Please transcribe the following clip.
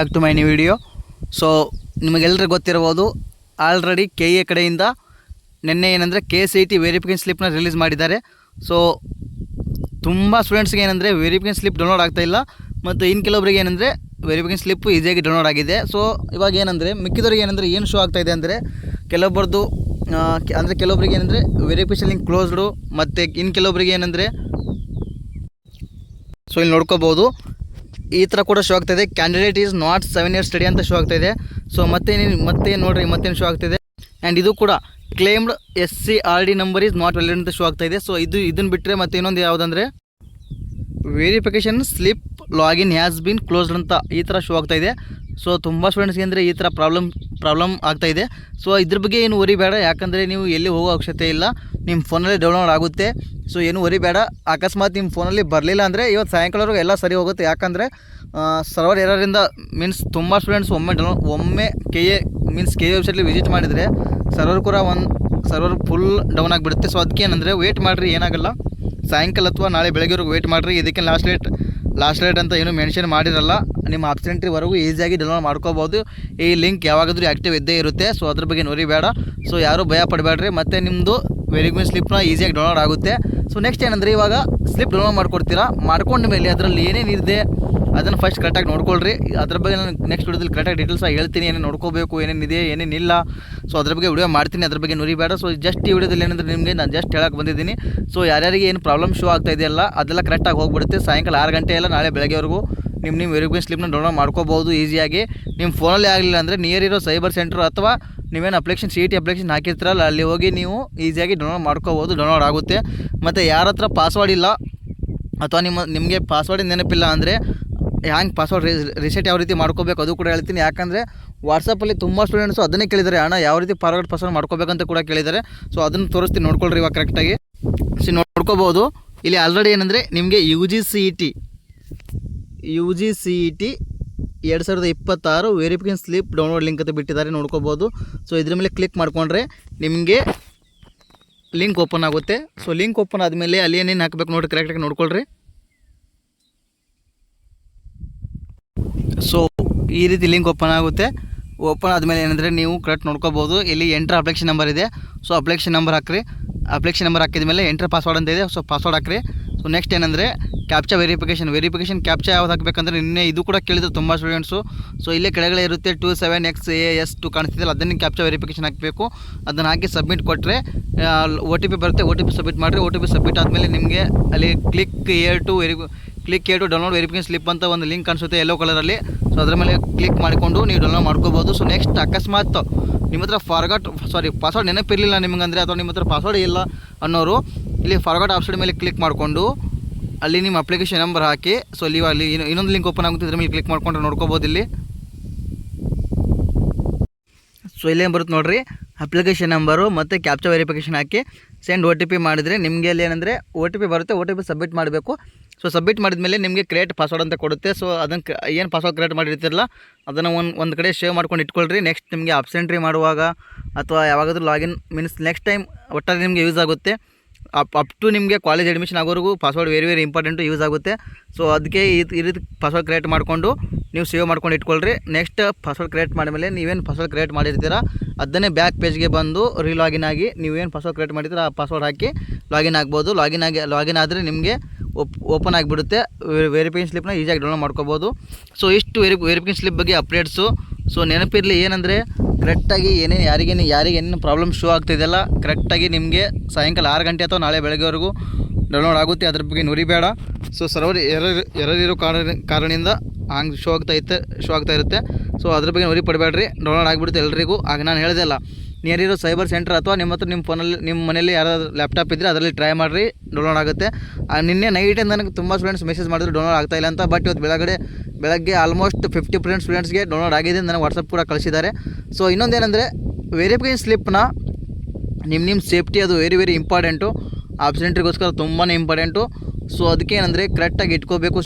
Back to my new video. So ನಿಮಗೆಲ್ಲರಿಗೂ ಗೊತ್ತಿರ್ಬೋದು, already K A ಕಡೆಯಿಂದ ನಿನ್ನೆ ಏನಂದರೆ KCET ವೆರಿಫಿಕೇಷನ್ ಸ್ಲಿಪ್ನ ರಿಲೀಸ್ ಮಾಡಿದ್ದಾರೆ. ಸೊ ತುಂಬ ಸ್ಟೂಡೆಂಟ್ಸ್ಗೆ ಏನಂದರೆ ವೆರಿಫಿಕೇಷನ್ ಸ್ಲಿಪ್ ಡೌನ್ಲೋಡ್ ಆಗ್ತಾಯಿಲ್ಲ, ಮತ್ತು ಇನ್ನು ಕೆಲವೊಬ್ಬರಿಗೆ ಏನಂದರೆ ವೆರಿಫಿಕೇಷನ್ ಸ್ಲಿಪ್ಪು ಈಸಿಯಾಗಿ ಡೌನ್ಲೋಡ್ ಆಗಿದೆ. ಸೊ ಇವಾಗ ಏನಂದರೆ ಮಿಕ್ಕಿದವ್ರಿಗೆ ಏನಂದರೆ ಏನು ಶೋ ಆಗ್ತಾಯಿದೆ ಅಂದರೆ ಕೆಲವೊಬ್ಬರದ್ದು ಅಂದರೆ ಕೆಲವೊಬ್ಬರಿಗೆ ಏನಂದರೆ ವೆರಿಫಿಕೇಷನ್ ಲಿಂಕ್ ಕ್ಲೋಸ್ಡು, ಮತ್ತು ಇನ್ನು ಕೆಲವೊಬ್ಬರಿಗೆ ಏನಂದರೆ ಸೊ ಇಲ್ಲಿ ನೋಡ್ಕೋಬೋದು ಈ ಥರ ಕೂಡ ಶೋ ಆಗ್ತಾಯಿದೆ. Candidate is not 7 years study ಅಂತ ಶೋ ಆಗ್ತಾಯಿದೆ. ಸೊ ಮತ್ತೆ ನೋಡಿರಿ ಮತ್ತೇನು ಶೋ ಆಗ್ತಾಯಿದೆ. ಆ್ಯಂಡ್ ಇದು ಕೂಡ claimed SCRD number is not valid ಅಂತ ಶೋ ಆಗ್ತಾಯಿದೆ. ಸೊ ಇದನ್ನು ಬಿಟ್ಟರೆ ಮತ್ತೆ ಇನ್ನೊಂದು ಯಾವುದಂದರೆ verification slip login has been closed ಅಂತ ಈ ಥರ ಶೋ ಆಗ್ತಾಯಿದೆ. ಸೊ ತುಂಬ ಸ್ಟೂಡೆಂಟ್ಸ್ಗೆ ಅಂದರೆ ಈ ಥರ ಪ್ರಾಬ್ಲಮ್ ಆಗ್ತಾಯಿದೆ. ಸೊ ಇದ್ರ ಬಗ್ಗೆ ಏನು ವರಿ ಬೇಡ, ಯಾಕಂದರೆ ನೀವು ಎಲ್ಲಿ ಹೋಗೋ ಅವಶ್ಯಕತೆ ಇಲ್ಲ, ನಿಮ್ಮ ಫೋನಲ್ಲಿ ಡೌನ್ಲೋಡ್ ಆಗುತ್ತೆ. ಸೊ ಏನು ವರಿ ಬೇಡ. ಅಕಸ್ಮಾತ್ ನಿಮ್ಮ ಫೋನಲ್ಲಿ ಬರಲಿಲ್ಲ ಅಂದರೆ ಇವತ್ತು ಸಾಯಂಕಾಲವರೆಗೂ ಎಲ್ಲ ಸರಿ ಹೋಗುತ್ತೆ. ಯಾಕಂದರೆ ಸರ್ವರ್ ಎರರಿಂದ ಮೀನ್ಸ್ ತುಂಬ ಸ್ಟೂಡೆಂಟ್ಸ್ ಒಮ್ಮೆ KA ವೆಬ್ಸೈಟ್ಲಿ ವಿಸಿಟ್ ಮಾಡಿದರೆ ಸರ್ವರ್ ಫುಲ್ ಡೌನ್ ಆಗಿಬಿಡುತ್ತೆ. ಸೊ ಅದಕ್ಕೆ ಏನಂದರೆ ವೇಟ್ ಮಾಡಿರಿ, ಏನಾಗಲ್ಲ. ಸಾಯಂಕಾಲ ಅಥವಾ ನಾಳೆ ಬೆಳಗ್ಗೆವರೆಗೂ ವೇಟ್ ಮಾಡಿರಿ. ಇದಕ್ಕೆ ಲಾಸ್ಟ್ ಡೇಟ್ ಅಂತ ಏನು ಮೆನ್ಷನ್ ಮಾಡಿರಲ್ಲ. ನಿಮ್ಮ ಆಬ್ಸೆಂಟ್ರಿವರೆಗೂ ಈಸಿಯಾಗಿ ಡೌನ್ಲೋಡ್ ಮಾಡ್ಕೋಬೋದು. ಈ ಲಿಂಕ್ ಯಾವಾಗಾದರೂ ಆ್ಯಕ್ಟಿವ್ ಇದ್ದೇ ಇರುತ್ತೆ. ಸೊ ಅದ್ರ ಬಗ್ಗೆ ನೋಡಿ ಬೇಡ. ಸೊ ಯಾರೂ ಭಯ ಪಡಬೇಡ್ರಿ, ಮತ್ತು ನಿಮ್ಮದು ವೆರಿಫಿಕೇಷನ್ ಸ್ಲಿಪ್ನ ಈಸಿಯಾಗಿ ಡೌನ್ಲೋಡ್ ಆಗುತ್ತೆ. ಸೊ ನೆಕ್ಸ್ಟ್ ಏನಂದರೆ ಇವಾಗ ಸ್ಲಿಪ್ ಡೌನ್ಲೋಡ್ ಮಾಡ್ಕೊಂಡ ಮೇಲೆ ಅದರಲ್ಲಿ ಏನೇನಿದೆ ಅದನ್ನು ಫಸ್ಟ್ ಕರೆಕ್ಟಾಗಿ ನೋಡ್ಕೊಳ್ರಿ. ಅದ್ರ ಬಗ್ಗೆ ನಾನು ನೆಕ್ಸ್ಟ್ ವಿಡಿಯೋದಲ್ಲಿ ಕರೆಕ್ಟಾಗಿ ಡೀಟೇಲ್ಸಾಗಿ ಹೇಳ್ತೀನಿ, ಏನೇನು ನೋಡ್ಕೋಬೇಕು, ಏನೇನಿದೆ ಏನೇನಿಲ್ಲ. ಸೊ ಅದ್ರ ಬಗ್ಗೆ ವಿಡಿಯೋ ಮಾಡ್ತೀನಿ, ಅದ್ರ ಬಗ್ಗೆ ನುರಿಬೇಡ. ಸೊ ಜಸ್ಟ್ ಈ ವಿಡಿಯೋದಲ್ಲಿ ಏನಂದರೆ ನಿಮಗೆ ನಾನು ಜಸ್ಟ್ ಹೇಳಕ್ಕೆ ಬಂದಿದ್ದೀನಿ. ಸೊ ಯಾರ್ಯಾರಿಗೆ ಏನು ಪ್ರಾಬ್ಲಮ್ ಶೋ ಆಗ್ತಾ ಇದೆಯಲ್ಲ ಅದೆಲ್ಲ ಕರೆಕ್ಟಾಗಿ ಹೋಗ್ಬಿಡುತ್ತೆ. ಸಾಯಂಕಾಲ 6 ಗಂಟೆ ಎಲ್ಲ ನಾಳೆ ಬೆಳಗ್ಗೆವರೆಗೂ ನಿಮ್ಮ ವೆರಿಫಿಕೇಷನ್ ಸ್ಲಿಪ್ನ ಡೌನ್ಲೋಡ್ ಮಾಡ್ಕೋಬೋದು ಈಸಿಯಾಗಿ. ನಿಮ್ಮ ಫೋನಲ್ಲಿ ಆಗಲಿಲ್ಲ ಅಂದರೆ ನಿಯರ್ ಇರೋ ಸೈಬರ್ ಸೆಂಟ್ರ್ ಅಥವಾ ನೀವೇನು CET ಅಪ್ಲಿಕೇಶನ್ ಹಾಕಿರ್ತೀರಲ್ಲ ಅಲ್ಲಿ ಹೋಗಿ ನೀವು ಈಸಿಯಾಗಿ ಡೌನ್ಲೋಡ್ ಮಾಡ್ಕೋಬೋದು, ಡೌನ್ಲೋಡ್ ಆಗುತ್ತೆ. ಮತ್ತು ಯಾರ ಹತ್ರ ಪಾಸ್ವರ್ಡ್ ಇಲ್ಲ ಅಥವಾ ನಿಮಗೆ ಪಾಸ್ವರ್ಡ್ ನೆನಪಿಲ್ಲ ಅಂದರೆ ಹ್ಯಾಂಗೆ ಪಾಸ್ವರ್ಡ್ ರಿಸೆಟ್ ಯಾವ ರೀತಿ ಮಾಡ್ಕೋಬೇಕು ಅದು ಕೂಡ ಹೇಳ್ತೀನಿ. ಯಾಕಂದರೆ ವಾಟ್ಸಪ್ಪಲ್ಲಿ ತುಂಬ ಸ್ಟೂಡೆಂಟ್ಸು ಅದನ್ನೇ ಕೇಳಿದ್ದಾರೆ, ಅಣ್ಣ ಯಾವ ರೀತಿ ಫಾರ್ವರ್ಡ್ ಪಾಸ್ವರ್ಡ್ ಮಾಡ್ಕೋಬೇಕಂತ ಕೂಡ ಕೇಳಿದ್ದಾರೆ. ಸೊ ಅದನ್ನು ತೋರಿಸ್ತೀನಿ, ನೋಡ್ಕೊಳ್ರಿ ಇವಾಗ ಕರೆಕ್ಟಾಗಿ. ಸೊ ನೋಡ್ಕೋಬೋದು ಇಲ್ಲಿ ಆಲ್ರೆಡಿ ಏನಂದರೆ ನಿಮಗೆ UG CET 2026 verification slip download link ಅಂತ ಬಿಟ್ಟಿದ್ದಾರೆ, ನೋಡ್ಕೋಬೋದು. ಸೊ ಇದ್ರ ಮೇಲೆ ಕ್ಲಿಕ್ ಮಾಡಿಕೊಂಡ್ರೆ ನಿಮಗೆ ಲಿಂಕ್ ಓಪನ್ ಆಗುತ್ತೆ. ಸೊ ಲಿಂಕ್ ಓಪನ್ ಆದಮೇಲೆ ಅಲ್ಲಿ ಏನೇನು ಹಾಕಬೇಕು ನೋಡಿ ಕರೆಕ್ಟಾಗಿ ನೋಡ್ಕೊಳ್ರಿ. ಸೊ ಈ ರೀತಿ ಲಿಂಕ್ ಓಪನ್ ಆಗುತ್ತೆ. ಓಪನ್ ಆದಮೇಲೆ ಏನಂದರೆ ನೀವು ಕರೆಕ್ಟ್ ನೋಡ್ಕೋಬೋದು. ಇಲ್ಲಿ ಎಂಟ್ರ್ ಅಪ್ಲಿಕೇಶನ್ ನಂಬರ್ ಇದೆ. ಸೊ ಅಪ್ಲಿಕೇಶನ್ ನಂಬರ್ ಹಾಕ್ರಿ. ಅಪ್ಲಿಕೇಶನ್ ನಂಬರ್ ಹಾಕಿದ ಮೇಲೆ ಎಂಟ್ರ್ ಪಾಸ್ವರ್ಡ್ ಅಂತ ಇದೆ. ಸೊ ಪಾಸ್ವರ್ಡ್ ಹಾಕ್ರಿ. ಸೊ ನೆಕ್ಸ್ಟ್ ಏನಂದರೆ ಕ್ಯಾಪ್ಚಾ ವೆರಿಫಿಕೇಷನ್ ಕ್ಯಾಪ್ಚಾ ಯಾವ್ದು ಹಾಕಬೇಕಂದ್ರೆ ನಿನ್ನೆ ಇದು ಕೂಡ ಕೇಳಿದ್ರು ತುಂಬ ಸ್ಟೂಡೆಂಟ್ಸು. ಸೊ ಇಲ್ಲೇ ಕೆಳಗಡೆ ಇರುತ್ತೆ 27XAS2 ಕಾಣಿಸ್ತಿದೆ, ಅದನ್ನು ಕ್ಯಾಪ್ಚಾ ವೆರಿಫಿಕೇಷನ್ ಹಾಕಬೇಕು. ಅದನ್ನು ಹಾಕಿ ಸಬ್ಮಿಟ್ ಕೊಟ್ಟರೆ OTP ಬರುತ್ತೆ. OTP ಸಬ್ಮಿಟ್ ಮಾಡಿರಿ. OTP ಸಬ್ಮಿಟ್ ಆದಮೇಲೆ ನಿಮಗೆ ಅಲ್ಲಿ click here to download verification slip ಅಂತ ಒಂದು ಲಿಂಕ್ ಕಾಣಿಸುತ್ತೆ ಯೆಲ್ಲೋ ಕಲರಲ್ಲಿ. ಸೊ ಅದರ ಮೇಲೆ ಕ್ಲಿಕ್ ಮಾಡಿಕೊಂಡು ನೀವು ಡೌನ್ಲೋಡ್ ಮಾಡ್ಕೋಬೋದು. ಸೊ ನೆಕ್ಸ್ಟ್ ಅಕಸ್ಮಾತ್ ನಿಮ್ಮ ಹತ್ರ ಪಾಸ್ವರ್ಡ್ ನೆನಪಿರಲಿಲ್ಲ ನಿಮಗಂದರೆ, ಅಥವಾ ನಿಮ್ಮ ಹತ್ರ ಪಾಸ್ವರ್ಡ್ ಇಲ್ಲ ಅನ್ನೋರು ಇಲ್ಲಿ ಫಾರ್ಗಾಟ್ ಆಪ್ಷನ್ ಮೇಲೆ ಕ್ಲಿಕ್ ಮಾಡಿಕೊಂಡು ಅಲ್ಲಿ ನಿಮ್ಮ ಅಪ್ಲಿಕೇಶನ್ ನಂಬರ್ ಹಾಕಿ. ಸೊ ಅಲ್ಲಿ ಇನ್ನೊಂದು ಲಿಂಕ್ ಓಪನ್ ಆಗುತ್ತೆ, ಇದ್ರ ಮೇಲೆ ಕ್ಲಿಕ್ ಮಾಡ್ಕೊಂಡ್ರೆ ನೋಡ್ಕೋಬೋದು ಇಲ್ಲಿ. ಸೊ ಇಲ್ಲೇನು ಬರುತ್ತೆ ನೋಡಿರಿ, ಅಪ್ಲಿಕೇಶನ್ ನಂಬರು ಮತ್ತು ಕ್ಯಾಪ್ಚಾ ವೆರಿಫಿಕೇಷನ್ ಹಾಕಿ ಸೆಂಡ್ OTP ಮಾಡಿದರೆ ನಿಮಗೆ ಅಲ್ಲಿ ಏನಂದರೆ OTP ಬರುತ್ತೆ. OTP ಸಬ್ಮಿಟ್ ಮಾಡಬೇಕು. ಸೊ ಸಬ್ಮಿಟ್ ಮಾಡಿದ್ಮೇಲೆ ನಿಮಗೆ ಕ್ರಿಯೇಟ್ ಪಾಸ್ವರ್ಡ್ ಅಂತ ಕೊಡುತ್ತೆ. ಸೊ ಅದನ್ನು ಏನು ಪಾಸ್ವರ್ಡ್ ಕ್ರಿಯೇಟ್ ಮಾಡಿರ್ತಿರಲ್ಲ ಅದನ್ನು ಒಂದು ಕಡೆ ಸೇವ್ ಮಾಡ್ಕೊಂಡು ಇಟ್ಕೊಳ್ರಿ. ನೆಕ್ಸ್ಟ್ ನಿಮಗೆ ಆಬ್ಸೆಂಟ್ರಿ ಮಾಡುವಾಗ ಅಥವಾ ಯಾವಾಗಾದ್ರೂ ಲಾಗಿನ್ ಮೀನ್ಸ್ ನೆಕ್ಸ್ಟ್ ಟೈಮ್ ಒಟ್ಟಾರೆ ನಿಮಗೆ ಯೂಸ್ ಆಗುತ್ತೆ. ಅಪ್ ಟು ನಿಮಗೆ ಕಾಲೇಜ್ ಅಡ್ಮಿಷನ್ ಆಗೋವರೆಗೂ ಪಾಸ್ವರ್ಡ್ ವೆರಿ ಇಂಪಾರ್ಟೆಂಟು, ಯೂಸ್ ಆಗುತ್ತೆ. ಸೊ ಅದಕ್ಕೆ ಈ ರೀತಿ ಪಾಸ್ವರ್ಡ್ ಕ್ರಿಯೇಟ್ ಮಾಡಿಕೊಂಡು ನೀವು ಸೇವ್ ಮಾಡ್ಕೊಂಡು ಇಟ್ಕೊಳ್ರಿ. ನೆಕ್ಸ್ಟ್ ಪಾಸ್ವರ್ಡ್ ಕ್ರಿಯೇಟ್ ಮಾಡಿದ್ಮೇಲೆ ನೀವೇನು ಪಾಸ್ವರ್ಡ್ ಕ್ರಿಯೇಟ್ ಮಾಡಿರ್ತೀರ ಅದನ್ನೇ ಬ್ಯಾಕ್ ಪೇಜ್ಗೆ ಬಂದು ಲಾಗಿನ್ ಆಗಿ ನೀವೇನು ಪಾಸ್ವರ್ಡ್ ಕ್ರಿಯೇಟ್ ಮಾಡಿರ್ತೀರ ಆ ಪಾಸ್ವರ್ಡ್ ಹಾಕಿ ಲಾಗಿನ್ ಆಗ್ಬೋದು. ಲಾಗಿನ್ ಆದರೆ ನಿಮಗೆ ಓಪನ್ ಆಗಿಬಿಡುತ್ತೆ. ವೆರಿಫಿಕೇಷನ್ ಸ್ಲಿಪ್ನ ಈಸಿಯಾಗಿ ಡೌನ್ಲೋಡ್ ಮಾಡ್ಕೋಬೋದು. ಸೊ ಇಷ್ಟು ವೆರಿಫಿಕೇಷನ್ ಸ್ಲಿಪ್ ಬಗ್ಗೆ ಅಪ್ಡೇಟ್ಸು. ಸೊ ನೆನಪಿರಲಿ ಏನಂದರೆ ಕರೆಕ್ಟಾಗಿ ಯಾರಿಗೆ ಏನೇನು ಪ್ರಾಬ್ಲಮ್ ಶೋ ಆಗ್ತಿದೆಯಲ್ಲ ಕರೆಕ್ಟಾಗಿ ನಿಮಗೆ ಸಾಯಂಕಾಲ 6 ಗಂಟೆ ಅಥವಾ ನಾಳೆ ಬೆಳಗ್ಗೆವರೆಗೂ ಡೌನ್ಲೋಡ್ ಆಗುತ್ತೆ. ಅದ್ರ ಬಗ್ಗೆ ನುರಿಬೇಡ. ಸೊ ಸರ್ವರ್ ಎರರಿರೋ ಕಾರಣದಿಂದ ಹಂಗೆ ಶೋ ಆಗ್ತಾ ಇರುತ್ತೆ. ಸೊ ಅದ್ರ ಬಗ್ಗೆ ನುರಿ ಪಡಬೇಡ್ರಿ, ಡೌನ್ಲೋಡ್ ಆಗಿಬಿಡುತ್ತೆ ಎಲ್ರಿಗೂ. ಆಗ ನಾನು ಹೇಳಿದೆ ಅಲ್ಲ, ನಿಯರ್ ಇರೋ ಸೈಬರ್ ಸೆಂಟರ್ ಅಥವಾ ನಿಮ್ಮ ಫೋನಲ್ಲಿ ನಿಮ್ಮ ಮನೇಲಿ ಯಾರಾದ್ರು ಲ್ಯಾಪ್ಟಾಪ್ ಇದ್ದರೆ ಅದರಲ್ಲಿ ಟ್ರೈ ಮಾಡಿರಿ, ಡೌನ್ಲೋಡ್ ಆಗುತ್ತೆ. ನಿನ್ನೆ ನೈಟಿಂದ ನನಗೆ ತುಂಬ ಸ್ಟೂಡೆಂಟ್ಸ್ ಮೆಸೇಜ್ ಮಾಡಿದ್ರು ಡೌನ್ಲೋಡ್ ಆಗ್ತಾಯಿಲ್ಲ ಅಂತ. ಬಟ್ ಇವತ್ತು ಬೆಳಗ್ಗೆ ಆಲ್ಮೋಸ್ಟ್ 50% ಸ್ಟೂಡೆಂಟ್ಸ್ಗೆ ಡೌನ್ಲೋಡ್ ಆಗಿದೆ, ನನಗೆ ವಾಟ್ಸಪ್ ಕೂಡ ಕಳಿಸಿದ್ದಾರೆ. ಸೊ ಇನ್ನೊಂದೇನೆಂದರೆ ವೆರಿಫಿಕೇಷನ್ ಸ್ಲಿಪ್ನ ನಿಮ್ಮ ಸೇಫ್ಟಿ ಅದು ವೆರಿ ಇಂಪಾರ್ಟೆಂಟು. ಆಬ್ಸೆಂಟ್ರಿಗೋಸ್ಕರ ತುಂಬಾ ಇಂಪಾರ್ಟೆಂಟು. ಸೊ ಅದಕ್ಕೆ ಏನಂದರೆ ಕರೆಕ್ಟಾಗಿ ಇಟ್ಕೋಬೇಕು.